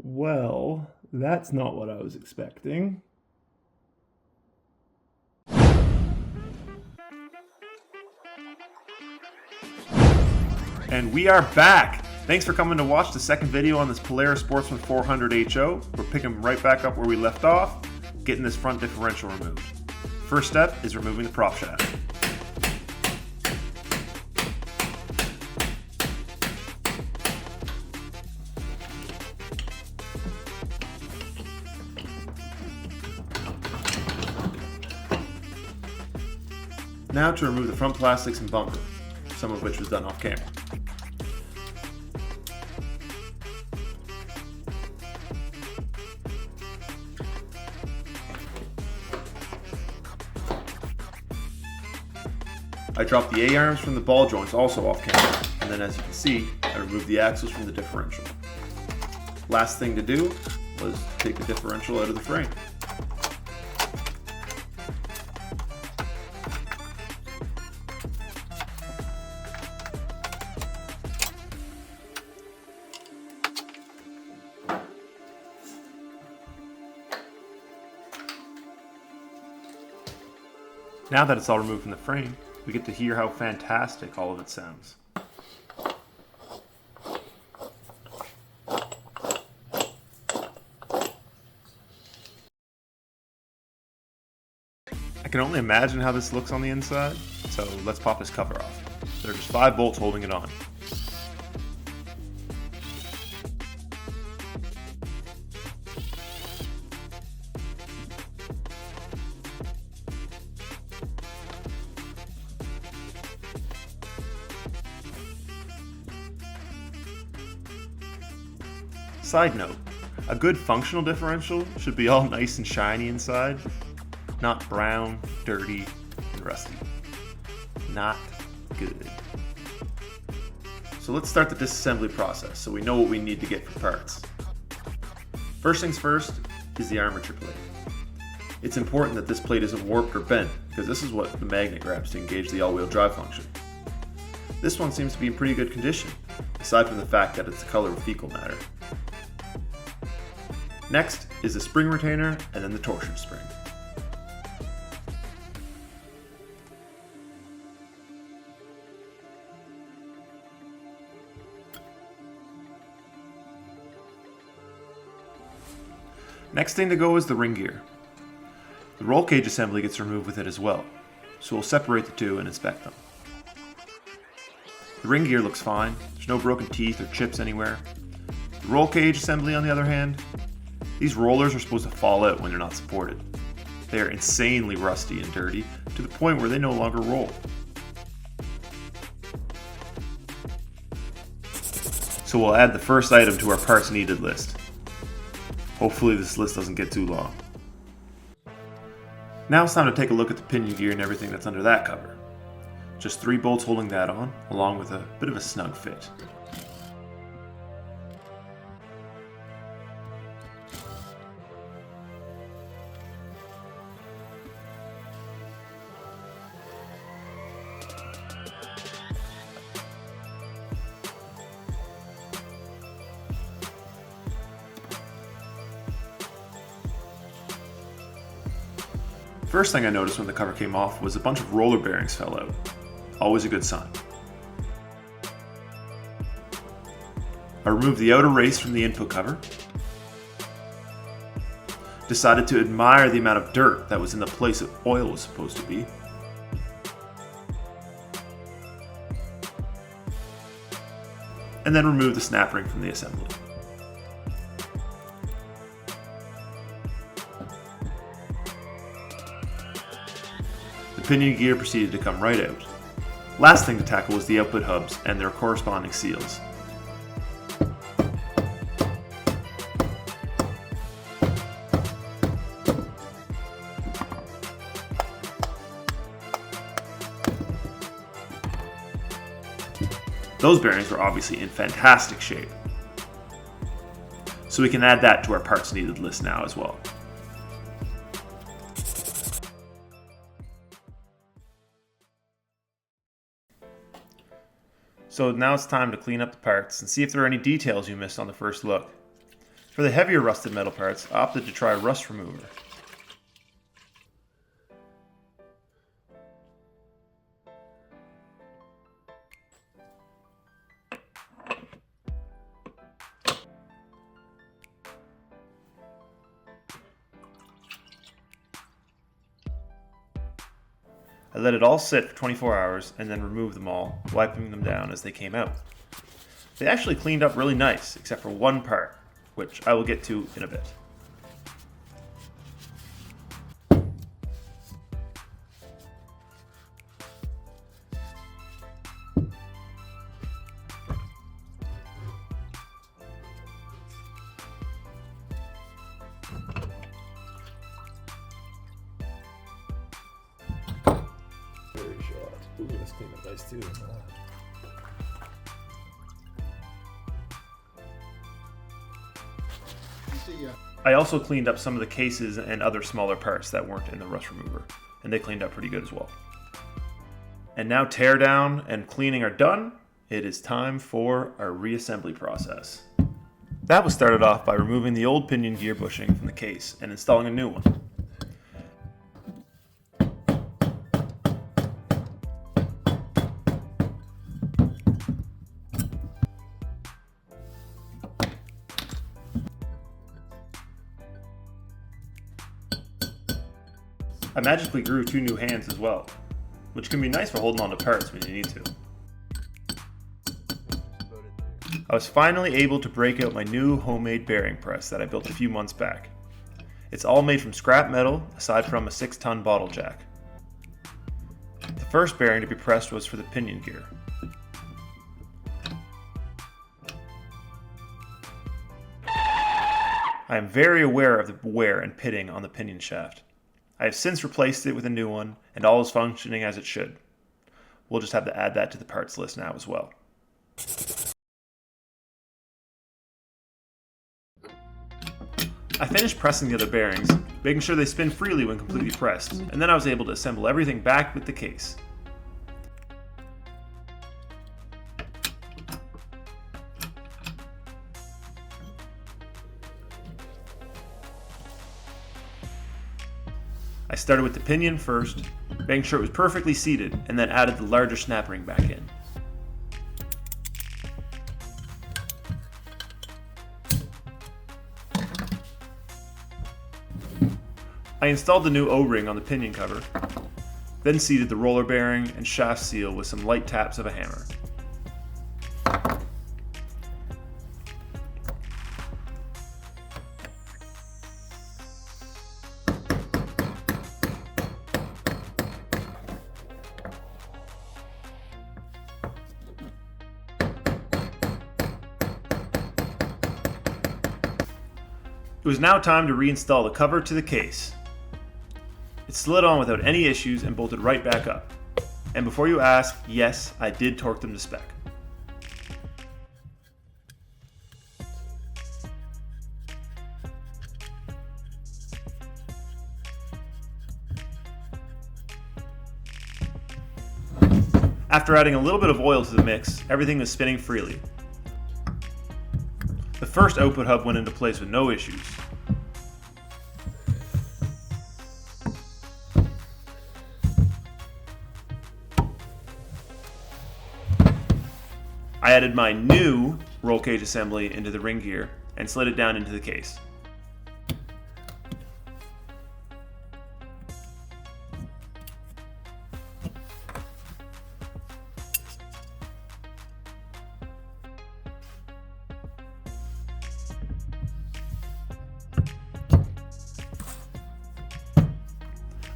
Well, that's not what I was expecting. And we are back! Thanks for coming to watch the second video on this Polaris Sportsman 400 HO. We're picking right back up where we left off, getting this front differential removed. First step is removing the prop shaft. Now to remove the front plastics and bumper, some of which was done off camera. I dropped the A-arms from the ball joints also off camera, and then as you can see, I removed the axles from the differential. Last thing to do was take the differential out of the frame. Now that it's all removed from the frame, we get to hear how fantastic all of it sounds. I can only imagine how this looks on the inside, so let's pop this cover off. There are just 5 bolts holding it on. Side note, a good functional differential should be all nice and shiny inside, not brown, dirty, and rusty. Not good. So let's start the disassembly process so we know what we need to get for parts. First things first is the armature plate. It's important that this plate isn't warped or bent because this is what the magnet grabs to engage the all-wheel drive function. This one seems to be in pretty good condition, aside from the fact that it's the color of fecal matter. Next is the spring retainer and then the torsion spring. Next thing to go is the ring gear. The roll cage assembly gets removed with it as well, so we'll separate the two and inspect them. The ring gear looks fine, there's no broken teeth or chips anywhere. The roll cage assembly on the other hand, these rollers are supposed to fall out when they're not supported. They are insanely rusty and dirty to the point where they no longer roll. So we'll add the first item to our parts needed list. Hopefully this list doesn't get too long. Now it's time to take a look at the pinion gear and everything that's under that cover. Just 3 bolts holding that on, along with a bit of a snug fit. First thing I noticed when the cover came off was a bunch of roller bearings fell out. Always a good sign. I removed the outer race from the input cover. Decided to admire the amount of dirt that was in the place that oil was supposed to be. And then removed the snap ring from the assembly. The pinion gear proceeded to come right out. Last thing to tackle was the output hubs and their corresponding seals. Those bearings were obviously in fantastic shape, so we can add that to our parts needed list now as well. So now it's time to clean up the parts and see if there are any details you missed on the first look. For the heavier rusted metal parts, I opted to try rust remover. I let it all sit for 24 hours and then removed them all, wiping them down as they came out. They actually cleaned up really nice, except for one part, which I will get to in a bit. Very short. Ooh, let's clean up nice too. I also cleaned up some of the cases and other smaller parts that weren't in the rust remover, and they cleaned up pretty good as well. And now teardown and cleaning are done, it is time for our reassembly process. That was started off by removing the old pinion gear bushing from the case and installing a new one. I magically grew 2 new hands as well, which can be nice for holding on to parts when you need to. I was finally able to break out my new homemade bearing press that I built a few months back. It's all made from scrap metal, aside from a 6-ton bottle jack. The first bearing to be pressed was for the pinion gear. I am very aware of the wear and pitting on the pinion shaft. I have since replaced it with a new one, and all is functioning as it should. We'll just have to add that to the parts list now as well. I finished pressing the other bearings, making sure they spin freely when completely pressed, and then I was able to assemble everything back with the case. I started with the pinion first, making sure it was perfectly seated, and then added the larger snap ring back in. I installed the new O-ring on the pinion cover, then seated the roller bearing and shaft seal with some light taps of a hammer. It was now time to reinstall the cover to the case. It slid on without any issues and bolted right back up. And before you ask, yes, I did torque them to spec. After adding a little bit of oil to the mix, everything was spinning freely. The first output hub went into place with no issues. I added my new roll cage assembly into the ring gear and slid it down into the case.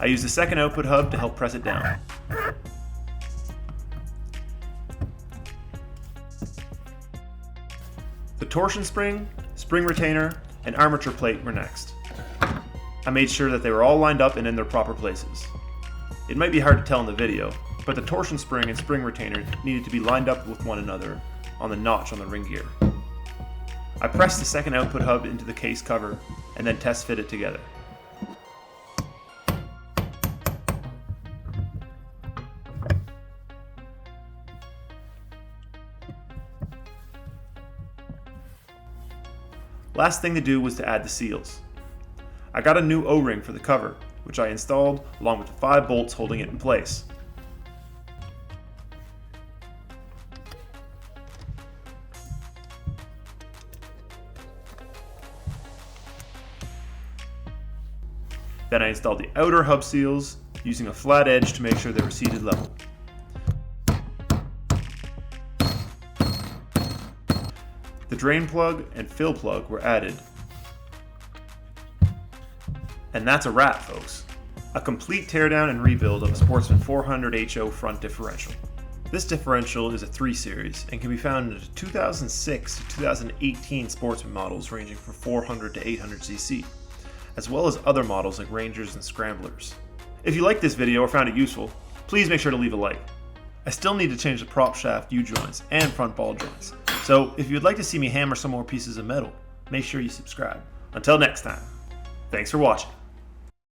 I used the second output hub to help press it down. The torsion spring, spring retainer, and armature plate were next. I made sure that they were all lined up and in their proper places. It might be hard to tell in the video, but the torsion spring and spring retainer needed to be lined up with one another on the notch on the ring gear. I pressed the second output hub into the case cover and then test fit it together. Last thing to do was to add the seals. I got a new O-ring for the cover, which I installed along with the 5 bolts holding it in place. Then I installed the outer hub seals using a flat edge to make sure they were seated level. The drain plug and fill plug were added. And that's a wrap, folks. A complete teardown and rebuild of a Sportsman 400 HO front differential. This differential is a 3 series and can be found in the 2006 to 2018 Sportsman models ranging from 400 to 800 cc, as well as other models like Rangers and Scramblers. If you liked this video or found it useful, please make sure to leave a like. I still need to change the prop shaft U-joints and front ball joints, so if you'd like to see me hammer some more pieces of metal, make sure you subscribe. Until next time, thanks for watching.